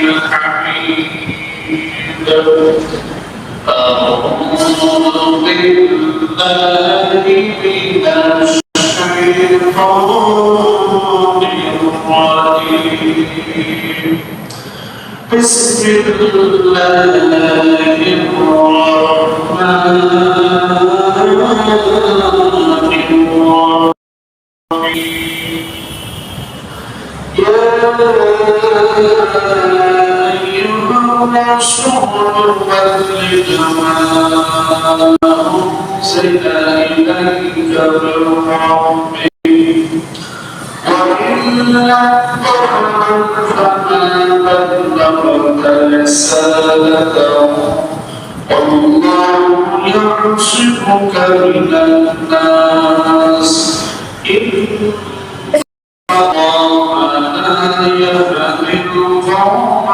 الحميد أعوذ بالله من الشيطان الرجيم بسم الله الرحمن الرحيم يا أيها الرسول بلغ ما أنزل إليك من ربك وإن لم تفعل فما بلغت رسالته والله يعصمك من الناس إن الله لا يهدي القوم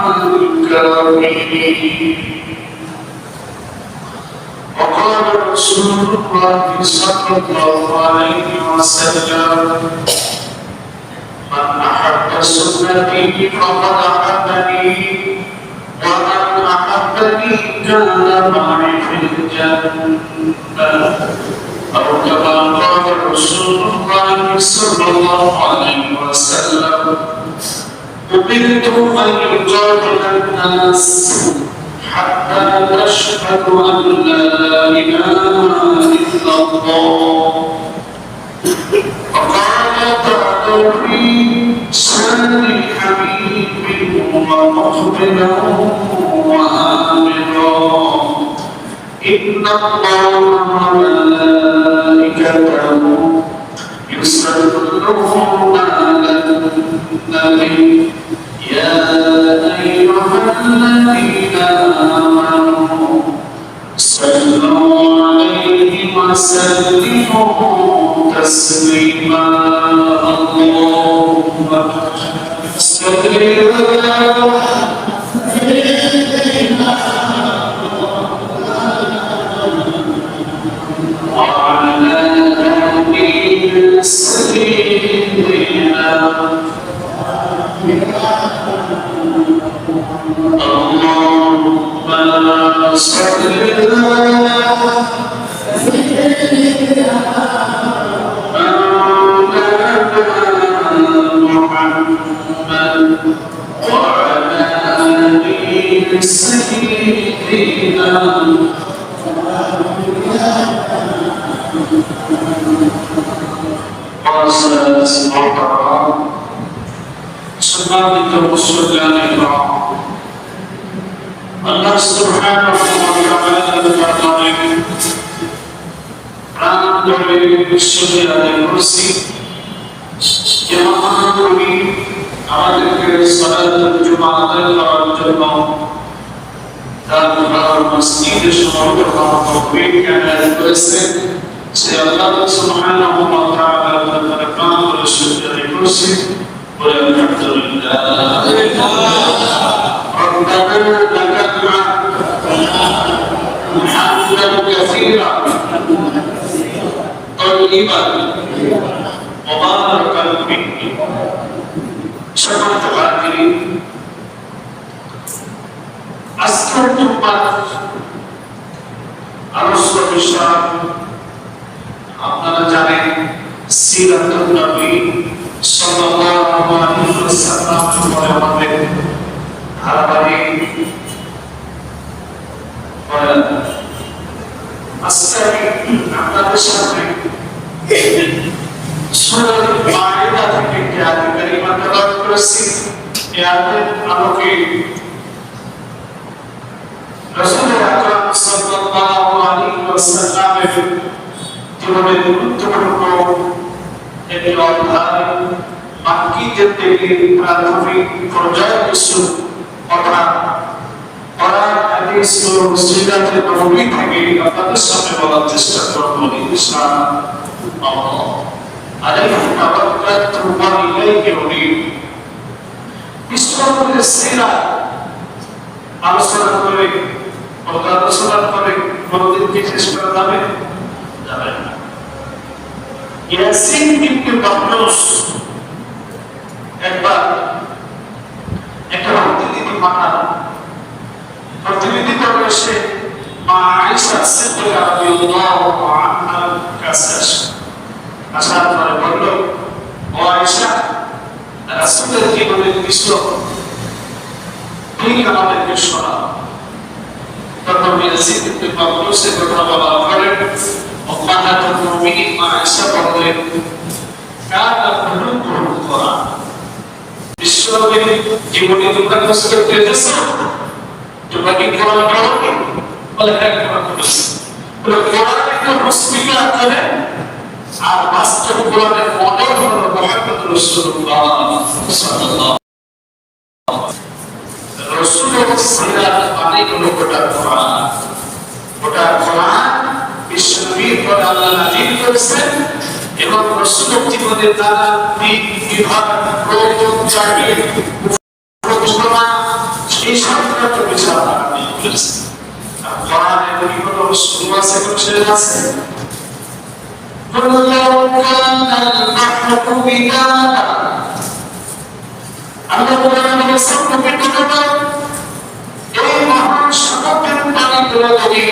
الكافرين. وقال رسول الله صلى الله عليه وسلم من أحب سنتي فقد أحبني ومن أحبني كان معي في الجنة أو كما قال رسول الله صلى الله عليه وسلم أمرت أن يقاتل الناس حتى يشهدوا أن لا إله إلا الله وقال تعالى في شان حبيبه ومخبرا وآمرا إن الله وملائكته يصلون على النبي يا أيها الذين آمنوا صلوا عليه وسلموا تسليما اللهم صل على وعلى آله سيدنا اللهم صل على سيدنا محمد وعلى آله سيدنا সম্মানিত মুসলমান আল্লাহ সুবহানাহু ওয়া তাআলার দরবারে প্রাণ ভরে শুকরিয়া আদায় করছি যে মহান নবী আমাদেরকে সালাতুল জুমা আদায় করার জন্য তার মসজিদে সমবেত তৌফিক এনায়েত করেছেন। সে আল্লাহ সুবহানাহু ওয়া তাআলার দরবারে প্রাণ ভরে শুকরিয়া আদায় করছি। বলে আলহামদুলিল্লাহ ربنا لك الحمد حمدا كثيرا طيبا مباركا فيه সম্মানিত হাজিরিন আজকের জুমার আলোচ্য বিষয় আপনারা জানেন সিরাতুন নবী সাল্লাল্লাহু আলাইহি ওয়াসাল্লাম পরে আমাদের ধারাবাহিক আজকে আপনাদের সামনে সূরা মাইদা থেকে একটি আয়াত কারিমা তেলাওয়াত করেছি। এই আয়াতের আলোকে রাসূল আকরাম সাল্লাল্লাহু আলাইহি ওয়াসাল্লামের জীবনের গুরুত্বপূর্ণ একটি অধ্যায় মাক্কিদের থেকে প্রাথমিক পর্যায়ে কিছু কথা কোরআন হাদিস ও সিরাতে নবী থেকে আপনাদের সামনে বলার চেষ্টা করব ইনশাআল্লাহ। আলাইহি তাওয়াক্কালতু ওয়া ইলাইহি উনীব। ইসলামের সিরাত আলোচনা করে আলোচনা করে কোনদিন কি শেষ করা যাবে? যাবে না। ইয়াসিন ইবনে বাকরুস একবার মাতার প্রতিনিধি দল এসে মা আয়েশা সিদ্দিকা রাদিয়াল্লাহু আনহার কাছে আসে। আসার পরে বলল, ও আয়েশা, রাসূলের জীবনের দৃশ্য ঠিক আমাদেরকে শোনাও। তখন ইয়াজিদ ইবনে মাবরুসের কথা বলার পরে উম্মাহাতুল মুমিনিন মা আয়েশা বললেন, কানা কুলুকুল কোরআন। বিশ্বনবীর জীবনী তোমরা মুখস্থ করেছো? তোমরা কি কোরআন পড়ো? বলে হ্যাঁ, কোরআন পড়ছি। বলে কোরআন একটা মুসলিমা করে আর বাস্তব কোরআনের মডেল হলো মুহাম্মদ রাসূলুল্লাহ সাল্লাল্লাহু রাসূলের সিরাত মানে হলো গোটা কোরআন। গোটা কোরআন বিশ্বনবীর পর আল্লাহ নাযিল করেছেন এবং রাসূলের জীবনের নানা দিক বিভাগ প্রয়োজন চাহিদা প্রতিষ্ঠা এই সংক্রান্ত বিচার করেছেন। কোরআনে বিভিন্ন শুরু আছে, শেষ আছে। আল্লাহ কোরআনে বলেছেন, এই মহান সাগরের পানিগুলো যদি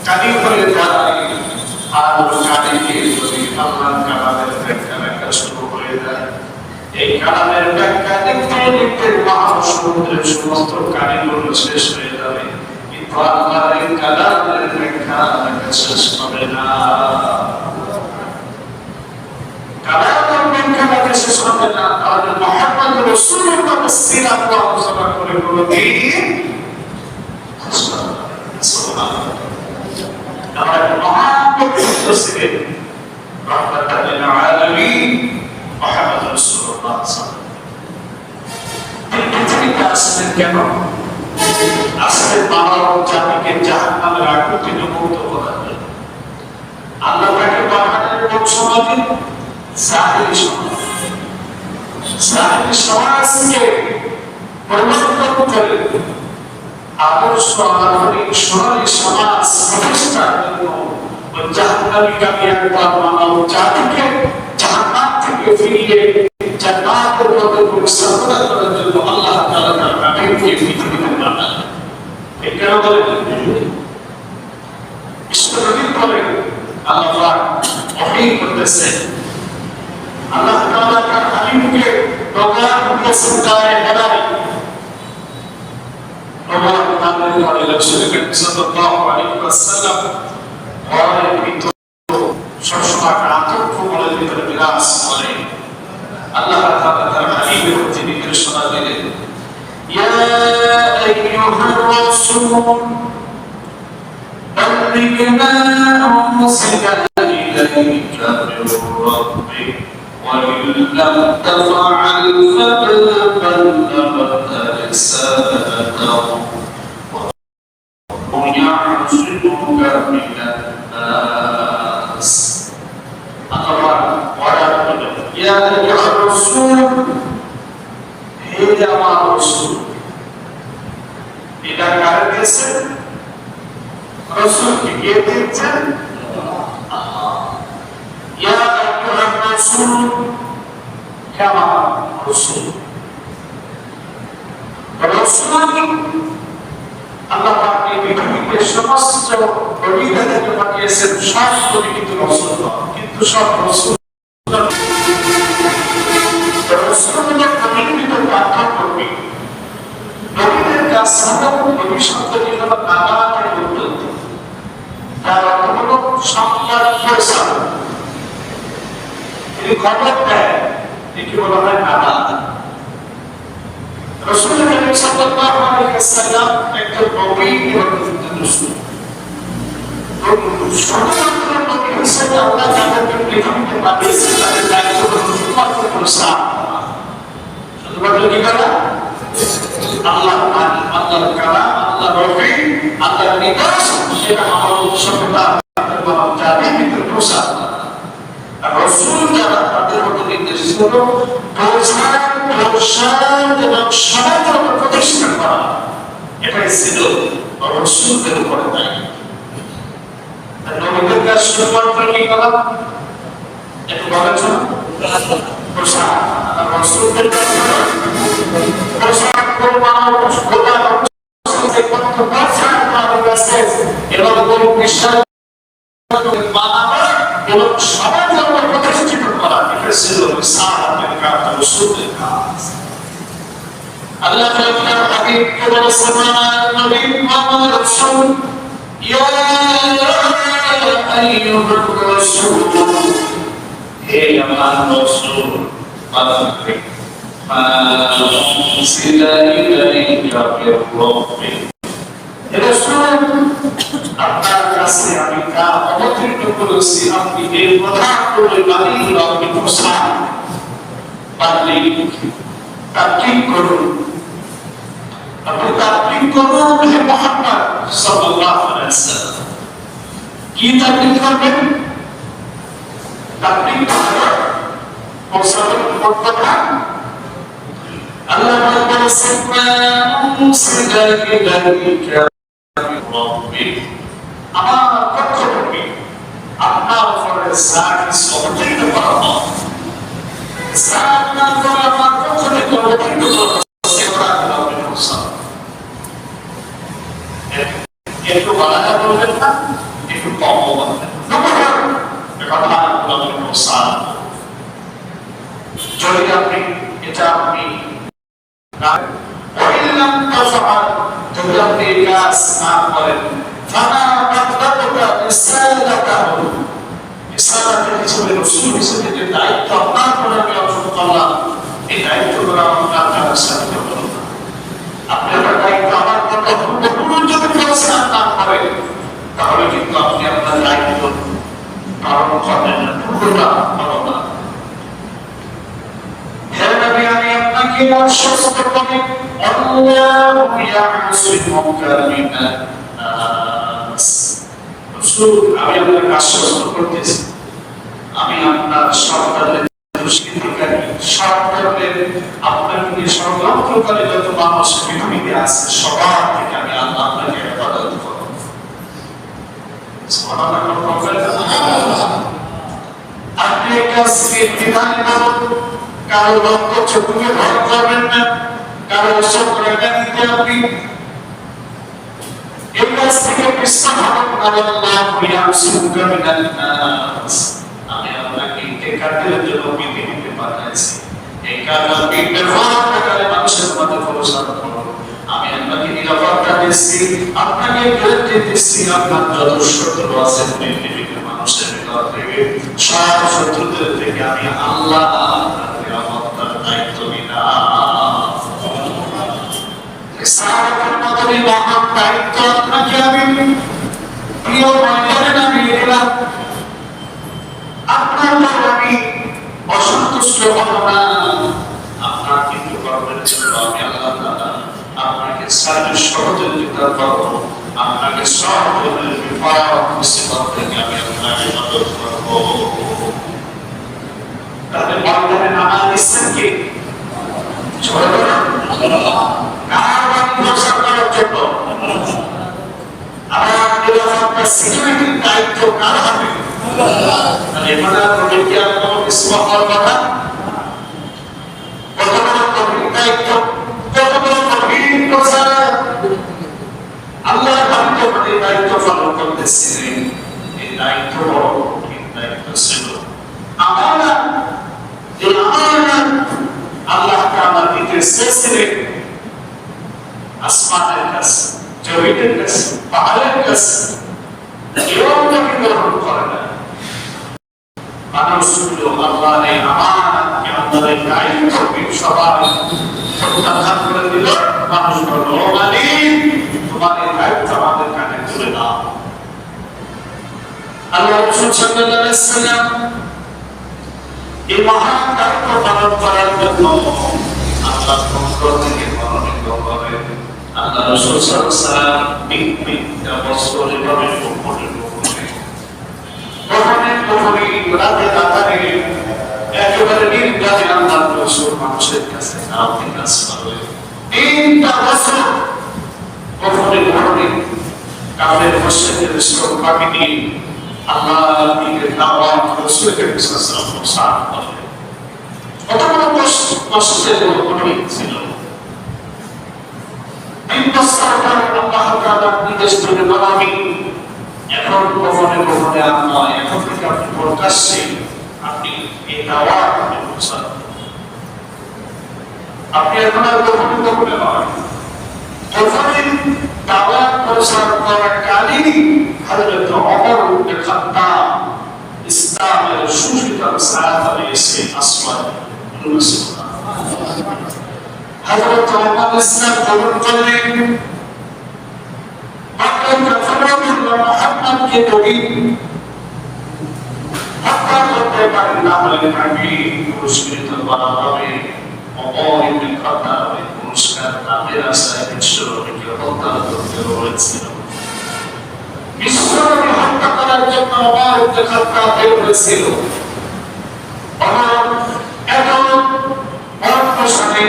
কালি হয়ে যায় আর কালিকে যদি আল্লাহর কালামের ব্যাখ্যা লেখা শুরু হয়ে যায়, এই কালামের ব্যাখ্যা লিখতে লিখতে মহাসমুদ্রের সমস্ত কালিগুলো শেষ হয়ে যাবে, কিন্তু আল্লাহর কালামের ব্যাখ্যা লেখা শেষ হবে না। কালামের ব্যাখ্যা লেখা শেষ হবে না। তাহলে মুহাম্মদ রাসূলুল্লাহ সিরাত আলোচনা করে কোনদিন আমরা মুহাম্মদ রাসূলের রাহমাতাল লিল আলামিন মুহাম্মদ রাসূলুল্লাহ পৃথিবীতে আসলেন কেন? আসলে মানব জাতিকে জাহান্নামের আগুন থেকে মুক্ত করার জন্য। আল্লাহ তাকে পাঠালেন কোন সমাজে? জাহেলি সমাজ। জাহেলি সমাজকে পরিবর্তন করে আদর্শ আধুনিক সোনালী সমাজ প্রতিষ্ঠার জন্য ওই জাহান্নামীগামী একটা মানব জাতিকে জাহান্নাম থেকে ফিরিয়ে জান্নাতের পথে পরিচালনা করার জন্য আল্লাহ তাআলা তার নবীকে পৃথিবীতে পাঠালেন। এই কেন বলেন? বিশ্বনবী বলেন আল্লাহ পাক ওহী করতেছেন, আল্লাহ তাআলা তার হাবিবকে প্রদান করেছেন তার হেদায়েত। আল্লাহ তাআলা বলেন রাসূলুল্লাহ সাল্লাল্লাহু আলাইহি ওয়াসাল্লাম ঘরের ভিতর সবসময় আতঙ্ক মনের ভিতরে বিরাজ করে। আল্লাহ তাআলা তার হাবিবের প্রতি নির্দেশনা দিলেন, ইয়া আইয়ুহার রাসূল বাল্লিগ মা উনজিলা ইলাইকা মির রাব্বিক ওয়া ইন লাম তাফআল ফামা বাল্লাগতা রিসালাতাহু ওয়া ইয়া'সিমুকা মিনান নাস। আল্লাহ ওয়াদা করলেন, ইয়া আইয়ুহার রাসূল, হে আমার রাসূল। এটা কার কাছে? রাসূলকে কে দিয়েছেন? আল্লাহ। ইয়া আইয়ুহার রাসূল, হে আমার রাসূল। রাসূল আল্লাহ পাক এই পৃথিবীতে সমস্ত নবীদেরকে পাঠিয়েছেন, সব নবী কিন্তু রাসূল নয়, কিন্তু সব রাসূল রাসূলদের কমিউনিটিতে পার্থক্য করবে। নবীদের কাজ সাধারণ নবী শব্দটি হলো নাবাতের উন্নতি, তার অর্থ হলো সংবাদ প্রচার। তিনি খবর দেয়, একে বলা হয় নাবাত। রাসূলুল্লাহ সাল্লাল্লাহু আলাইহি ওয়াসাল্লাম একজন নবী এবং একজন রাসূল। শুধুমাত্র নবী হিসেবে আল্লাহ তাদেরকে পৃথিবীতে পাঠিয়েছেন, তাদের দায়িত্ব হলো শুধুমাত্র প্রচার। শুধুমাত্র কি করা? আল্লাহর কালাম, আল্লাহর নবী, আল্লাহর নিদর্শন, সেটা মানব সভ্যতা মানব জাতির ভিতরে প্রচার করা। আর রাসূল যারা, তাদের মধ্যে নির্দেশ হলো প্রচার, প্রসার এবং সমাজের প্রতিষ্ঠা করা। এটাই ছিল রাসূলদের উপরে দায়িত্ব। নবীদের কাজ শুধুমাত্র কি করা? একটু বলেন প্রসার। আর রাসূলদের কাজ প্রসার করবে মানুষ গোটা কত বছর আমাদের কাছে এবং কোনো বিশ্বাস বানানো এবং সবার জন্য প্রতিষ্ঠিত করা এটা ছিল রিসালাতের কাজ, রাসূলের কাজ। আল্লাহ তাআলা হাবিবকে বলেছেন নবী মুহাম্মদ রাসূল ইয়া আইয়ুহার রাসূল, হে আমার রাসূল বান্দাকে ফাসিলা ইলাইকা বিররাব্বিক, হে রাসূল আপনার কাছে আমি তা অবতীর্ণ করেছি, আপনি এই কথাগুলো বাণীগুলো আপনি প্রচার তাবলীগ করুন, আপনি তাবলীগ করুন হে মুহাম্মদ সাল্লাল্লাহু আলাইহি ওয়াসাল্লাম। কি তাবলীগ করবেন? তাবলীগ করা প্রচার করতে আল্লাহ বলেছেন ফাসিলা ইলাইকা বিররাব্বিক, আমার পক্ষ থেকে আপনার উপরে সাকিস অবতীর্ণ করা হয়, সাকিনা করে আমার পক্ষ থেকে অবতীর্ণ করা একটু বাড়াটা বলবেন না, একটু কম বলবেন যদি আপনি এটা আপনি যদি আপনি কাজ না করেন দায়িত্ব আপনার করে আমি অর্জন করলাম, এই দায়িত্বগুলো আপনার কাছে সাথে করলাম। আপনার দায়িত্ব আমার যদি পরিষ্কার না করেন তাহলে কিন্তু আপনি আপনার দায়িত্ব পালন করবেন না, পুরোটা পালন না। আমি আপনাকে আশ্বস্ত করি আল্লাহু ইয়াসিমুকা মিনান নাস, রাসূল আমি আপনাকে আশ্বস্ত করতেছি আমি আপনার সন্তানের দুষ্কৃতিকারী সন্তানের আপনাকে ষড়যন্ত্রকারী যত মানুষ পৃথিবীতে আছে সবার থেকে আমি আল্লাহ আপনাকে হেফাজত করব। আপনি কাছে বিধান করুন, কারো রক্ত চোখে ভয় করবেন না, কারো ওসব রেখা দিতে আপনি এই কাছ থেকে বিশ্রাম হবেন না। আল্লাহু ইয়াসিমুকা মিনান নাস, আমি আপনাকে ইন্তেকালের জন্য পৃথিবীতে পাঠাইছি, এই কারণে বেফাকারে মানুষের মধ্যে প্রসার করব। আমি আপনাকে নিরাপত্তা দিচ্ছি, আপনাকে গ্যারান্টি দিচ্ছি, আপনার যত শত্রু আছে পৃথিবীতে মানুষের ভিতর থেকে সব শত্রুদের থেকে আমি আল্লাহ আপনার নিরাপত্তার দায়িত্ব নিলাম। সারাতের মতো এই মহান দায়িত্ব আপনাকে আমি প্রিয় ময়দানে নামিয়ে দিলাম। আপনার আমি অসন্তুষ্ট হব না, আপনার কিন্তু কর্মের জন্য আমি আল্লাহ তাআলা আপনাকে সার্বিক সহযোগিতা করব, আপনাকে সব ধরনের বিপদ মুসিবত থেকে আমি আপনাকে মদত করব। তাহলে ময়দানে নামা দিচ্ছেন কি? ছোট কার বাণী প্রচার করার জন্য? আমার নিরাপত্তা সিকিউরিটির দায়িত্ব কার হাতে? এখানে প্রবৃত্তি আর কোনো কিছু হওয়ার কথা, কত বড় প্রবৃত্তি দায়িত্ব, কত বড় প্রবৃত্তি প্রচার আল্লাহ আমাদের দায়িত্ব পালন করতেছিলেন। এই দায়িত্ব বড় কঠিন দায়িত্ব ছিল। আমানত, এই আমানত আল্লাহকে আমার দিতে চেয়েছিলেন আসমানের কাছে, জমিনের কাছে, পাহাড়ের কাছে, কেউ আমাকে গ্রহণ করে না। মানুষগুলো আল্লাহ এই আমানতকে আমাদের দায়িত্বকে সবাই প্রত্যাখ্যান করে দিল। মানুষ বলল, ও মালিক তোমার এই দায়িত্ব আমাদের কাঁধে তুলে দাও। আল্লাহ রাসূল সাল্লাল্লাহু আলাইহি ওয়াসাল্লাম এই মহান দায়িত্ব পালন করার জন্য আল্লাহর পক্ষ থেকে মনোনীত করেন। আল্লাহ রাসূল সাল্লাল্লাহু আলাইহি ওয়াসাল্লাম ৩ বছর এভাবে একেবারে নির্যাতন আল্লাহ রাসূল মানুষের কাছে দাওয়াতের কাজ করে। ৩টা বছর কখনো ঘটে কাফের মুশরিকদের সঙ্গে নিয়ে আল্লাহর দিনের দাওয়াত রাসূলের কাছে প্রচার করে। কত বড় কষ্টের ঘটনা ছিল। বছর পরে আল্লাহ তাআলার নির্দেশ মেনে নবমী এখন গোপনে গোপনে নয়, এখন থেকে আপনি প্রকাশ্যে আপনি এই দাওয়াত প্রচার আপনি এখন আর গোপনে গোপনে নয়, গোপনে দাওয়াত প্রচার করার কালেই হযরত ওমর ইবনে খাত্তাব ইসলামের সুশীতল ছায়া এসে আসমান হযরত ওমর ইসলাম গ্রহণ করলেন। মুহাম্মদকে নবী হত্যা করতে পারেন না বলে তাকে পুরস্কৃত করা হবে। ওমর ইবনে খাত্তাবের পুরস্কার তাদের আশায় বিশ্বনবীকে হত্যা করতে হয়েছিল। বিশ্বনবী হত্যা করার জন্য ওমর ইবনে খাত্তাব বের হয়েছিল। ওমর এত বর্তমানে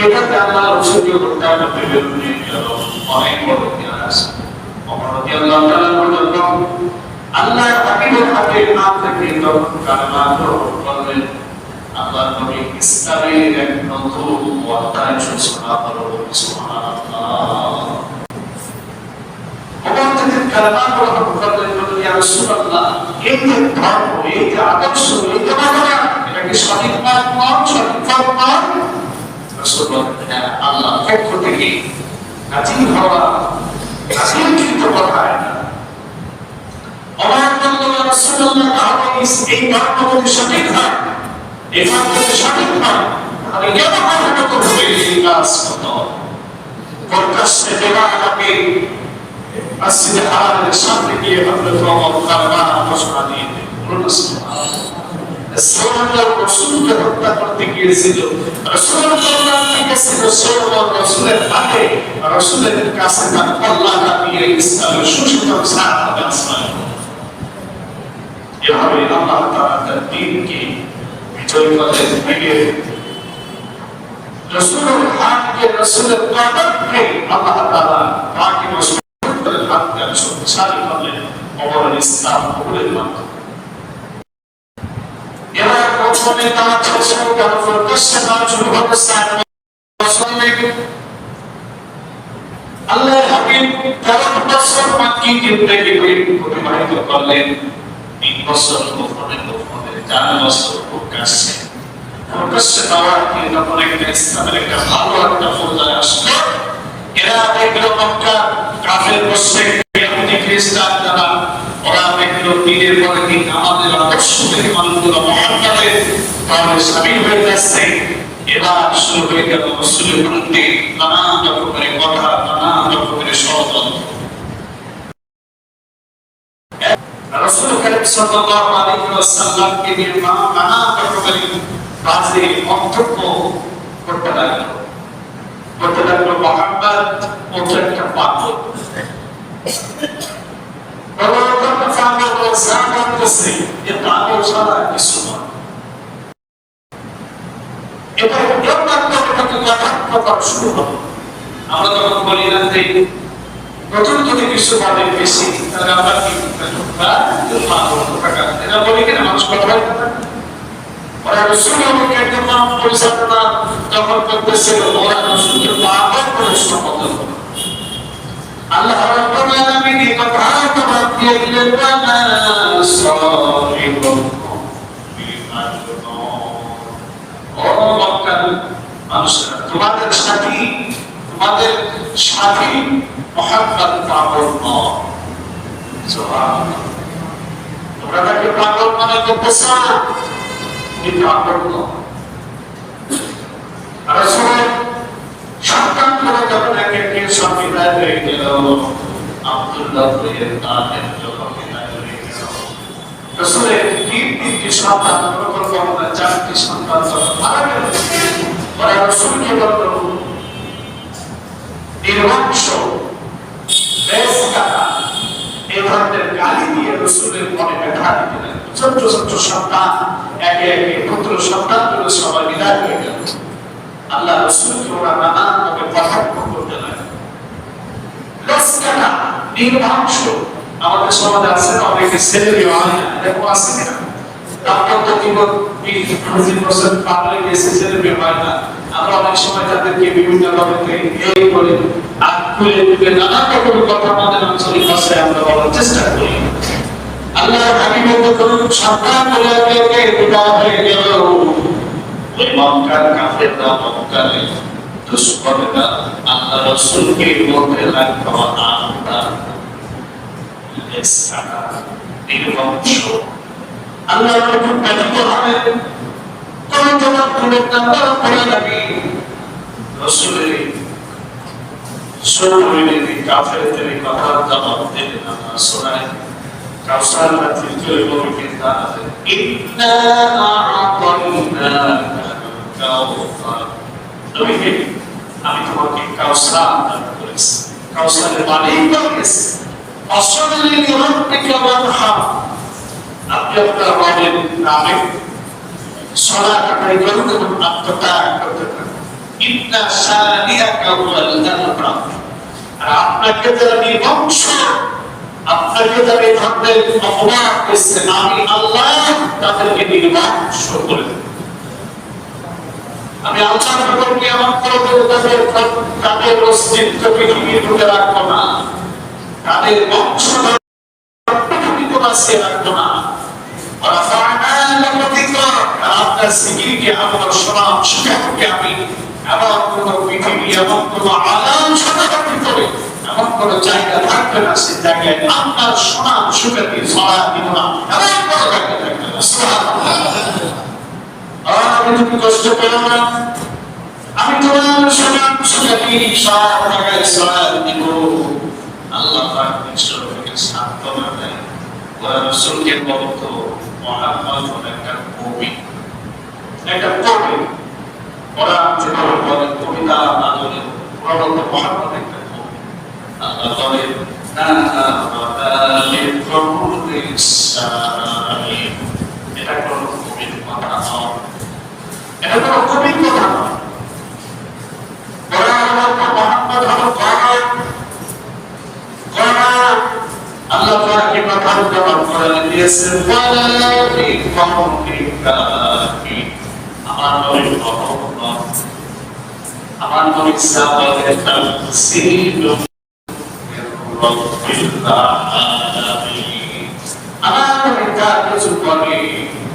এটাতে আল্লাহ রসুলকে হত্যা করতে বের হয়ে গেল। অনেক বড় ইতিহাস। ওমর রাদিয়াল্লাহু তাআলা পর্যন্ত আল্লাহর হাবিবের হাতে নাম থেকে তখন কালেমা গ্রহণ করলেন। আল্লাহর নবী ইসলামের এক নতুন অধ্যায় সূচনা করলেন। সুবহানাল্লাহ। ওমর যখন কালেমা গ্রহণ করলেন বললেন, ইয়া রাসূলুল্লাহ, এই যে ধর্ম, এই যে আদর্শ, এই যে মানবতা, এটা কি সঠিক পথ নয়, সঠিক পথ নয়? রাসূলুল্লাহ আল্লাহর পক্ষ থেকে নাযিল হওয়া নাযিলকৃত কথা এটা। ওমর বললেন, ইয়া রাসূলুল্লাহ, এই ধর্ম যদি সঠিক হয়, এই ধর্ম যদি সঠিক হয়, তাহলে কেন আমাকে করতে এই কাজ করতে হবে? প্রকাশ্যে দেওয়াকে মসজিদে হারামের সামনে গিয়ে হযরত ওমর কালেমা ঘোষণা দিয়ে রাসূলকে হত্যা করতে গিয়েছিল। রাসূলের হাতে রাসূলের কাছে তার আল্লাহ দিয়ে ইসলামের সুশীতল ছায়া আসমানে। এভাবে আল্লাহ তাআলা তার দ্বীনকে বিজয় করলেন। থেকে রাসূলের হাতকে রাসূলের কদমকে আল্লাহ তাআলা বাকি রাসূলের হাতকে শক্তিশালী করলেন ওমর ইসলাম কবুলের মাধ্যমে। এবার প্রথমে তার শেষ হওয়ার প্রকাশ্যে তার শুরু হতে আল্লাহর হাবিব 13 বছর মক্কি জিন্দেগি অতিবাহিত করলেন। 3 বছর গোপনে গোপনে, 4 বছর প্রকাশ্যে। প্রকাশ্যে দাওয়াত দিয়ে যখন একটা ইসলামের একটা ভালো একটা পর্যায়ে আসলো, এরা দেখল মক্কা কাফের মুশরিক ইহুদি খ্রিস্টান যারা, ওরা দেখল দিনের পরে দিন আমাদের আদর্শ থেকে মানুষগুলো মুহাম্মাদের তাহলে শামিল হয়ে যাচ্ছে। এবার শুরু হয়ে গেল রাসূলের বিরুদ্ধে নানান রকমের কথা, নানান রকমের ষড়যন্ত্র। রাসূল করিম সাল্লাল্লাহু আলাইহি ওয়াসাল্লামকে নিয়ে নানান রকমের বাজে মন্তব্য করতে লাগলো। মুহাম্মদ একটা পাগল, পাগল ছাড়া কিছু নয়। এবার কথা শুরু হলো। আমরা যখন বলি না যে নতুন যদি কিছু বলে বেশি, তাহলে আমরা কি এটা বলি কিনা মানুষ কথা বলতে পারে। ওরা রাসূলকে একদম পরিচালনা যখন করতেছিল, ওরা রাসূলকে পাগল করে সম্বোধন করে। আল্লাহ রাব্বুল আলামিন এই কথা তোমার দিয়ে দিলেন, ও মক্কার মানুষরা, তোমাদের সাথী মুহাম্মদ পাগল নয়। সুবহানাল্লাহ। তোমরা তাকে পাগল মনে করতেছ, কিন্তু পাগল নয়। রাসূল সন্তান করে যখন একে সব বিদায় হয়ে গেল, আব্দুল্লাহ এর তাদের যখন বিদায় হয়ে গেল, রাসূলের তিনটি সন্তান, 4টি সন্তান যখন মারা গেল, ওরা রাসূলকে বলল, নির্বংশ বেশ কাটা এই ধরনের গালি দিয়ে রাসূলের মনে ব্যথা দিলেন। ছোট ছোট সন্তান একে একে পুত্র সন্তানগুলো সবাই বিদায় হয়ে গেল। আল্লাহ রাসূলকে ওরা নানানভাবে কটাক্ষ করতে লাগলেন। লস্কানা নির্বংশ, আমাদের সমাজে আছে না অনেকে ছেলে বিয়ে হয় না, এরকম আছে কিনা? আপনার তো জীবন 20-25 বছর পার হয়ে গেছে, ছেলে বিয়ে হয় না। আমরা আমরা অনেক সময় তাদেরকে বিভিন্ন ভাবে এই করে আকুলে দিকে নানা রকম কথা আমাদের আঞ্চলিক ভাষায় আমরা বলার চেষ্টা করি। আল্লাহ হাবিব বলেন সাবধান করে কে বিদায় হয়ে গেল ওই মক্কার কাফেররা মক্কারে দুশমনরা আল্লাহ রাসূলকে বলতে লাগলো আমরা এসআ নির্বংশ আল্লাহ রাসূল ব্যতীত হবে কোন জবাব দিবেন না পড়ে যাবে রাসূলের শোনেন কাফেরদের কথা জবাব দেন না শোনায় কাউসার নদীর জলে বলতে থাকে ইন্না আ'তাইনাকা কাউসার আমি তোমাকে কাউসার দান করেছি কাউসারের মালিক করেছি অসলি লিরাব্বিকা ওয়ানহার আপনি আপনার রবের নামে সালাত আদায় করুন এবং আত্মত্যাগ করতে থাকুন ইন্না শানিআকা হুয়াল আবরার আর আপনাকে যারা নির্বংশ আপনাকে যারা এই ধরনের অপবাদ করছে আমি আল্লাহ তাদেরকে নির্বংশ করে দেব আমি আল্লাহর হুকুমকে আমার করতে তাদের অস্তিত্ব পৃথিবীর বুকে রাখবো না তাদের বংশধর পৃথিবীতে বাঁচিয়ে রাখবো না আপনার সিকিকে আমার সমাজ সুখকে আমি এমন কোন পৃথিবী এমন কোন আলাম সমাধান করে এমন কোন জায়গা থাকবে না সে জায়গায় আপনার সমাজ সুখকে ছড়া দিব না এমন কোন জায়গা থাকবে না আমি তুমি কষ্ট পেলাম না আমি তোমার সমাজ সুখকে সব জায়গায় ছড়া দিব আল্লাহ পাক ঈশ্বরকে সান্ত্বনা দেয় ওরা রাসূলকে বলতো মুহাম্মদ একটা কবি ওরা যেভাবে বলে কবিতা আদলে ওরা বলতো মুহাম্মদ একটা কবি আল্লাহ বলেন এটা কোনো কবির কথা নয় এটা কোনো কবির কথা নয় ওরা বলতো মুহাম্মদ হলো আল্লাহ পাক কি কথা জবাব করে দিয়েছেন ওয়ালা বিকাউমিকা আমার নবী সাহাবাদের তাফসীর আমার নবী যা কিছু বলে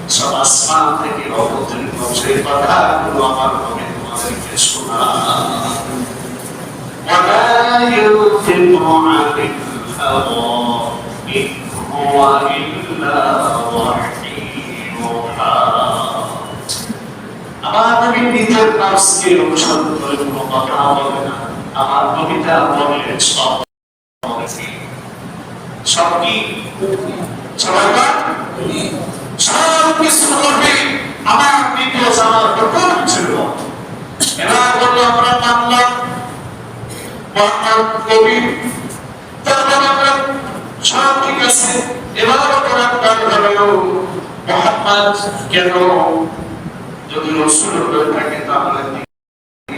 সব আসমান থেকে অবতীর্ণ সেই কথাগুলো আমার নবী তোমাদেরকে শোনান ওয়ালা ইউফিকু আলাইহি إن هو إلا وحي يوحى আমার নবী নিজের নাফসকে অনুসরণ করে কোনো কথা বলে না আমার নবীটা বলে সব কি সব কিছু করবে আমার নির্দেশ আমার হুকুম ছিল এরা বললো আমরা মানলাম কবি সব ঠিক আছে এবারও কোরআন গান হলো মুহাম্মদ কেন যদি রাসূল হয়ে থাকে তাহলে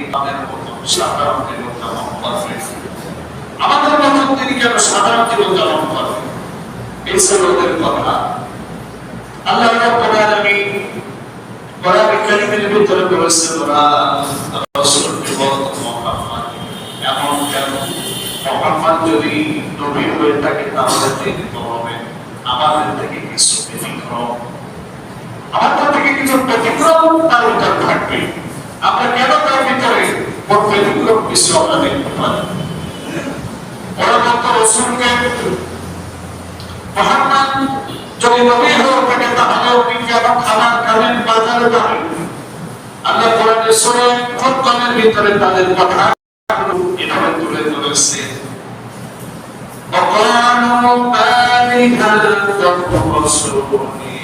আমাদের মতো সাধারণ জীবন যাপন করবে আমাদের মতো তিনি কেন সাধারণ জীবন যাপন করবে এই সরোদের কথা আল্লাহ রাব্বুল আলামিন কোরআন কারীমের ভিতরে বলেছেন ওরা রাসূলকে বলতো মুহাম্মদ এমন কেন মুহাম্মদ যদি নবী হয়ে থাকে তাহলে তিনি তো হবেন আমাদের থেকে কিছু ব্যতিক্রম আমাদের থেকে কিছু ব্যতিক্রম তার ভিতর থাকবে আমরা কেন তার ভিতরে কোন ব্যতিক্রম কিছু আমরা দেখতে পারি ওরা বলতো রাসূলকে মুহাম্মদ যদি নবী হয়ে থাকে তাহলে বিজ্ঞান খাবার খাবেন বাজারে যাবেন আল্লাহ কোরআনে সূরা ফুরকানের ভিতরে তাদের কথা এভাবে তুলে ধরেছে وقالوا ما لهذا الرسول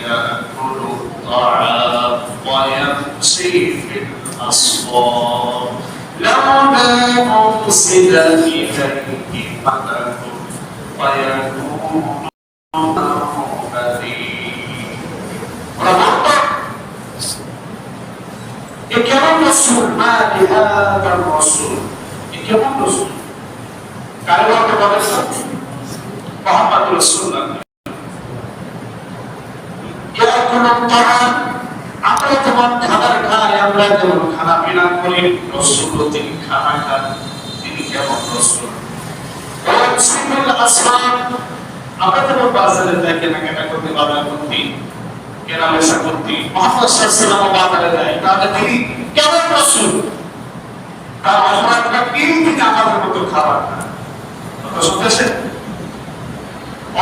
يأكل الطعام ويمشي في الأسواق لولا أرسل إليه ملك فيكون معه نذيرا كم رسول ما لهذا الرسول كم رسول قالوا محمد رسول الله يأكل الطعام আমরা যেমন খাবার খাই আমরা যেমন খানা দাবি না করে রাসূল তিনি খানা খান, তিনি কেমন রাসূল? আমরা তো বাজারে দেখে না কেনা করতে বাজার করতে কেনা বেচা করতে মুহাম্মদ সাল্লাল্লাহু আলাইহি বাজারে যায়, তাহলে তিনি কেমন রাসূল? তার অপরাধটা কিন্তু আমাদের মতো খাবার না। কথা শুনতেছেন?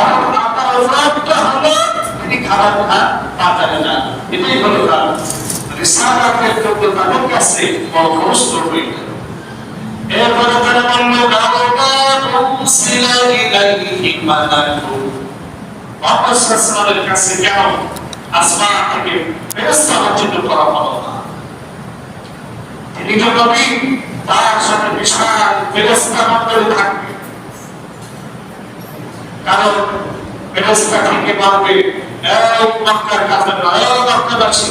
আপনার অপরাধটা হলো তিনি খাবার খান, বাজারে যান, এটাই হলো তার রিসালাতের যোগ্যতা লোক আছে অভ্যস্ত হয়ে গেল। এরপরে তারা বলল লাউলা উরসিলা ইলাইহি মালাকুন, মুহাম্মদ সাল্লাল্লাহু আলাইহি কাছে কেন আসমান থেকে ফেরেশতা অবতীর্ণ করা হলো না? তিনি তো নবী, তার সাথে বিশাল ফেরেশতা মণ্ডলী থাকবে, কারণ ফেরেশতা থেকে বলবে এই মক্কার কাফেররা, এই মক্কাবাসী,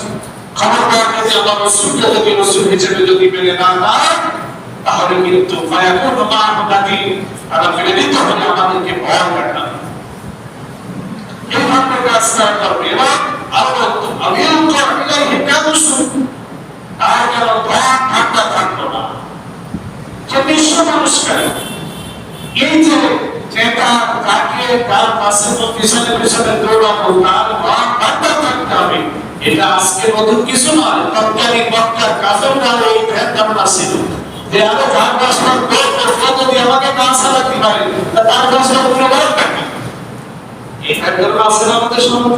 খবরদার যদি আমার রাসূলকে যদি রাসূল হিসেবে যদি মেনে না নেয় তাহলে কিন্তু ফায়াকুনু মা'হুম নাযীর, তারা প্রেরিত হলে আমাদেরকে ভয় দেখাবে। এইভাবে কাজটা করবে এবং আল্লাহ আমিও ইলাইহি তাবসুর, তার যেন দয়া ঠান্ডা থাকতো না। যে বিশ্ব মানুষকে এই যে নেতা তাকে তার পাশে পিছনে পিছনে দৌড়াবো, তার দয়া ঠান্ডা থাকতে হবে, এটা আজকে নতুন কিছু নয়। তৎকালীন মক্কার কাফেররা এই ধ্যান ছিল যে আরো যার রাস্তা যদি আমাকে না চালাতে পারে তার রাস্তা পুরো বড় থাকে। এই ধ্যান আছে আমাদের সমাজে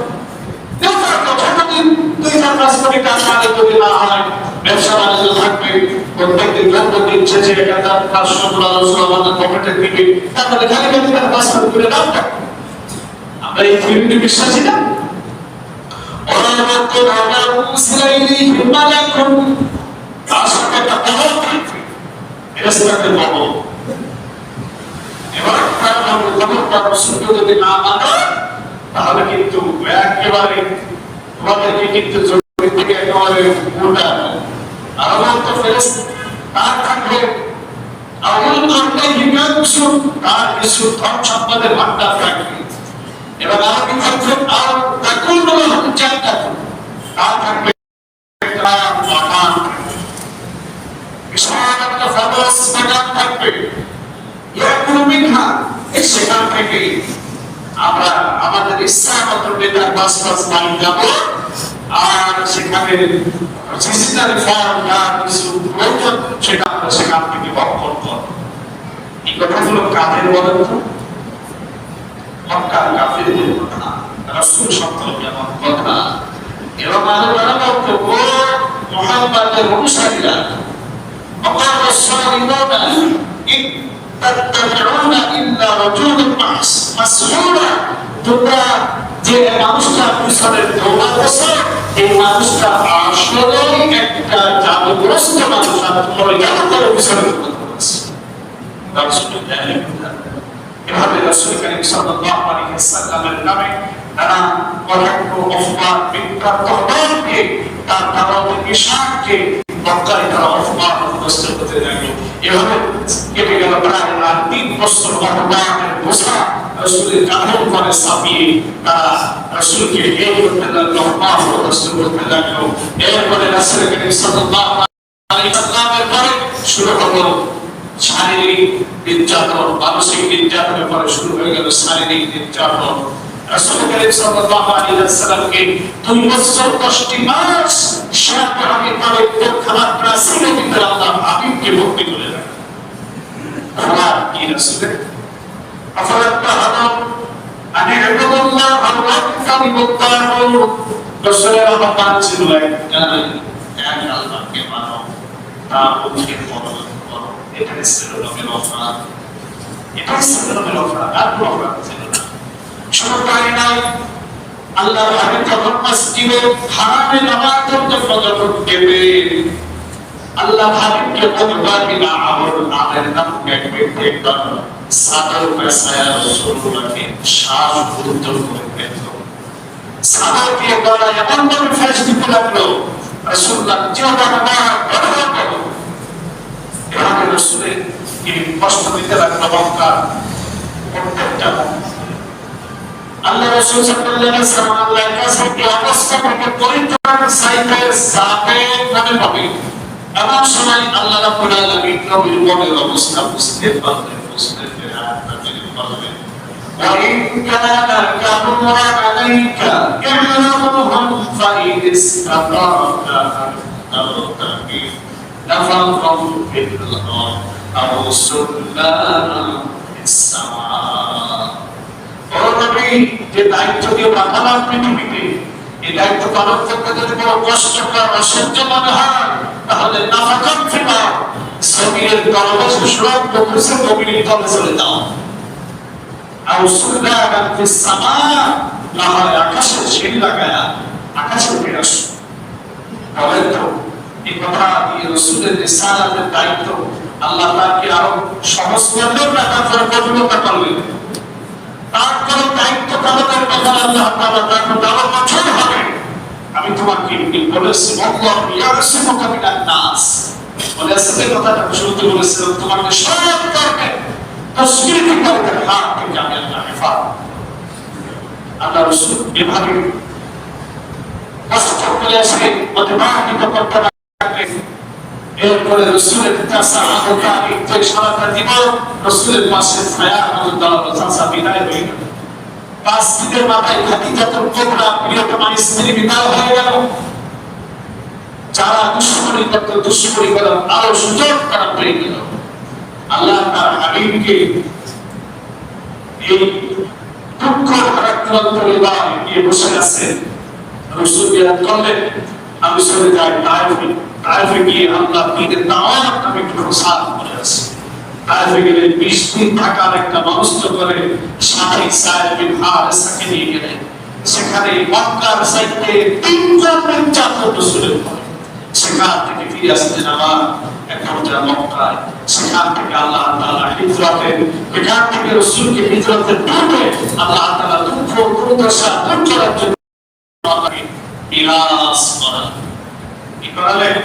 দুই চার পাঁচ কোটি টাকা যদি না হয়, ব্যবসা বাণিজ্য থাকবে, প্রত্যেকদিন প্রত্যেকদিন শেষে 1,500 আমাদের পকেটে দিবে, তারপরে খালি খালি তার পাসপোর্ট করে দাও। আমরা এই থিওরিতে বিশ্বাসী না? তার সাথে একটা বদল থাকবে, এটা সাথে বদল। এবার তার খবরটা রাসূলকে যদি না মানে তাহলে কিন্তু একেবারে তোমাদেরকে কিন্তু জমি থেকে একেবারে উল্টা আর তো ফেরেশতা তার থাকবে আমল করতে হিকাংশু, তার কিছু ধন সম্পদের ভান্ডার থাকবে। এবার আরবি থাকবে আর তাকুল জান্নাত, তার থাকবে একটা বাগান, বিশাল একটা ফেমাস বাগান থাকবে। ইয়াকুলু মিনহা, সেখান থেকে আমরা আমাদের ইচ্ছা মতো নেতার বাস বাড়ি যাব আর সেখানে সিজনারি ফল বা কিছু প্রয়োজন সেটা আমরা সেখান থেকে বক্ষণ করব। এই কথাগুলো কাদের বলেন তো? মক্কার কাফেরদের কথা, রাসূল সম্পর্কে এমন কথা। এবং আল্লাহর বক্তব্য মুহাম্মাদের অনুসারীরা অকাল রাসূলুল্লাহ তাত্তাবিউনা ইল্লা রাজুলান মাসহুরা, তোমরা যে মানুষটা পিছনে দৌড়াতেছ এই মানুষটা আসলে একটা জাদুগ্রস্ত মানুষ, আর তোমরা জাদু করে পিছনে দৌড়াতেছ। এভাবে রাসূল কারীম সাল্লাল্লাহু আলাইহি ওয়াসাল্লামের নামে তারা কলঙ্ক, অপবাদ, মিথ্যা তহবিলকে, তার দাওয়াতের ইশাআতকে মক্কায় তারা অপমান গ্রস্ত করতে লাগলো। এভাবে কেটে গেল প্রায় 3 বছর। অপবাদের বোঝা রাসূলের কাঁধের উপরে চাপিয়ে তারা রাসূলকে হেয় করতে লাগলো, অপমান গ্রস্ত করতে লাগলো। এরপরে রাসূল কারীম সাল্লাল্লাহু আলাইহি ওয়াসাল্লামের পরে শুরু হলো শারীরিক নির্যাতন, মানসিক নির্যাতনের পরে শুরু হয়ে গেল শারীরিক নির্যাতন। রাসূল কারীম সাল্লাল্লাহু আলাইহি ওয়াসাল্লামকে 2 বছর 10টি মাস শারীরিক ভাবে খাবার প্রাসিল ভিতরে আল্লাহ হাবিবকে ভর্তি করে রাখেন। আমার কি রাসূলের আফারাত্তা হাদাম আনি ইবাদুল্লাহ আল্লাহকে মুত্তাকিন, রাসূলের আহ্বান ছিল এক আল্লাহকে মানো, তার হুকুমকে পালন করো। এটাই ছিল নবীর অপরাধ, এটাই ছিল নবীর অপরাধ, আর কোনো অপরাধ ছিল না। শুধু তাই নয়, আল্লাহর হাবিব যখন মসজিদে হারামে নামাজ পড়তে যখন গেলেন, আল্লাহ হাবিবকে বলবেন না আমর নামের নাম ব্যক্তি একবার সাদর পেশায় রাসূলুল্লাহকে শ্বাস বন্ধ করে দিল। সাদরকে বলা এমন ভাবে ফেস দিতে লাগলো রাসূলুল্লাহ জীবন ব্যবহার করলো। এভাবে রাসূলের এই কষ্ট দিতে লাগলো মক্কার প্রত্যেকটা। আল্লাহ রাসূল সাল্লাল্লাহু আলাইহি ওয়াসাল্লাম আল্লাহর কাছে কি অবস্থা থেকে পরিত্রাণ চাইতে যাবে মনে হবে। এমন সময় আল্লাহ রাব্বুল আলামিন নবীর মনের অবস্থা বুঝতে পারলেন, বুঝতে পেরে আয়াতটা তিনি বললেন, وَإِنْ كَانَ كَبُرَ عَلَيْكَ إِعْرَاضُهُمْ فَإِنِ اسْتَطَعْتَ أَنْ تَبْتَغِيَ نَفَقًا فِي الْأَرْضِ أَوْ سُلَّمًا فِي السَّمَاءِ। ও নবী, যে দায়িত্ব দিয়ে পাঠালাম পৃথিবীতে, এই দায়িত্ব পালন করতে যদি কোনো কষ্টকর অসহ্য মনে হয়, তাহলে নাফাকান ফিল আরদ, জমিনের তলদেশে সুরঙ্গ করে জমিনের তলে চলে যাও। আও সুল্লামান ফিস সামা, না হয় আকাশের সিঁড়ি লাগায়া আকাশে উঠে আসো। বলেন তো, এই কথা দিয়ে রাসূলের রিসালাতের দায়িত্ব আল্লাহ তাকে আরো সহজ করলেন না তারপরে কঠিনতা করলেন? তারপরে দায়িত্ব পালনের কথা আল্লাহ তাআলা তাকে আরো কঠোর হবে। আমি তোমাকে বলেছি, আল্লাহু ইয়াসিমুকা মিনান নাস, বলেছে এই কথাটা শুনতে বলেছিলাম, তোমাকে সব করবে তসবিহ করবে, হাত থেকে আমি আল্লাহ হেফাজত। আল্লাহ রাসূল এভাবে কষ্ট করে আসে অতিবাহিত করতে লাগলেন। এরপরে রাসূলের সাহাবারা একটু ইশারা দিব, রাসূলের পাশে ছায়া আল্লাহ চাচা বিদায় হয়ে গেল। 5 দিনের মাথায় খাদিজাতুল কুবরা প্রিয়তমা স্ত্রী বিদায় হয়ে গেল। যারা দুশ্মনী করতে দুশ্মনী করার আরো সুযোগ তারা পেয়ে গেল। আল্লাহ তার হাবিবকে এই দুঃখ ভারাক্রান্ত হৃদয় নিয়ে বসে আছেন। রাসূল বিরাজ করলেন, আমি চলে যাই তায়েফে। তায়েফে গিয়ে আল্লাহ দ্বীনের দাওয়াত আমি একটু প্রসার করে আসি। তায়েফে গেলে 20 দিন থাকার একটা ব্যবস্থা করে সাথী সাইদ বিন হারিসাকে নিয়ে গেলেন। সেখানে মক্কার সাইডে 3 জন নির্যাতন রাসূলের পরে। সেখান থেকে ফিরে আসলেন আবার একটা মক্কায়। সেখান থেকে আল্লাহ তাআলা হিজরতের, এখান থেকে রাসূলকে হিজরতের পূর্বে আল্লাহ তাআলা দুঃখ দুর্দশা দূর করার জন্য মিরাস করা। কি করালেন?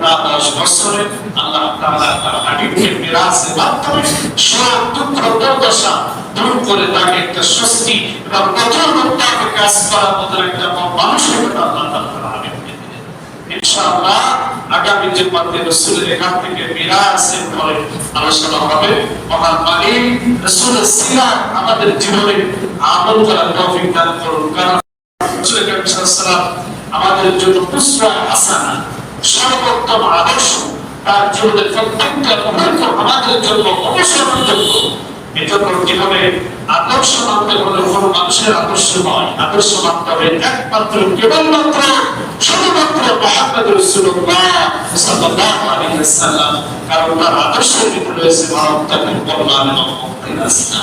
10 বছরে আল্লাহ তাআলা তার হাবিবকে মিরাসের মাধ্যমে সব দুঃখ দুর্দশা দূর করে তাকে একটা স্বস্তি এবং কঠোর মুক্তাকে কাজ করার মতো একটা মানসিকতা আল্লাহ তাআলা হাবিবকে দিলেন। ইনশাআল্লাহ আগামী জুমাতে রাসূলের এখান থেকে মিরাসের পরে আলোচনা হবে। মহান মালিক রাসূলের সিরাত আমাদের জীবনে আমল করার তৌফিক দান করুন। কারণ রাসূল করিম সাল্লাল্লাহু আলাইহি ওয়াসাল্লাম আমাদের জন্য উসওয়া হাসানা, সর্বোত্তম আদর্শ। তার জীবনের প্রত্যেকটা মুহূর্ত আমাদের জন্য অনুসরণযোগ্য। এজন্য জীবনে আদর্শ মানতে হলে কোনো মানুষের আদর্শ নয়, আদর্শ মানতে হবে একমাত্র কেবলমাত্র শুধুমাত্র মুহাম্মদ রাসূলুল্লাহ সাল্লাল্লাহু আলাইহি ওয়াসাল্লাম। কারণ তার আদর্শের ভিতরে রয়েছে মানবতার কল্যাণ এবং মুক্তির রাস্তা।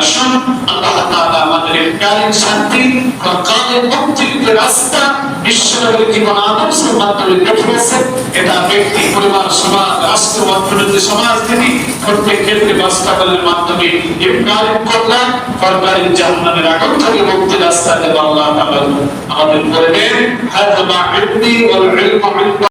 আসুন আল্লাহ তাআলা আমাদের কালীন শান্তি ও কালীন মুক্তির যে রাস্তা বিশ্বনবীর জীবন আদর্শের মাধ্যমে দেখিয়েছেন, এটা ব্যক্তি, পরিবার, সমাজ, রাষ্ট্র, অর্থনৈতিক সমাজ থেকে প্রত্যেক ক্ষেত্রে বাস্তবায়নের মাধ্যমে কালীন কল্যাণ, পরকালীন জাহান্নামের আগুন থেকে মুক্তির রাস্তা দেব আল্লাহ তাআলা আমাদের করে দেন। হাযা মা ইলমি ওয়াল ইলমু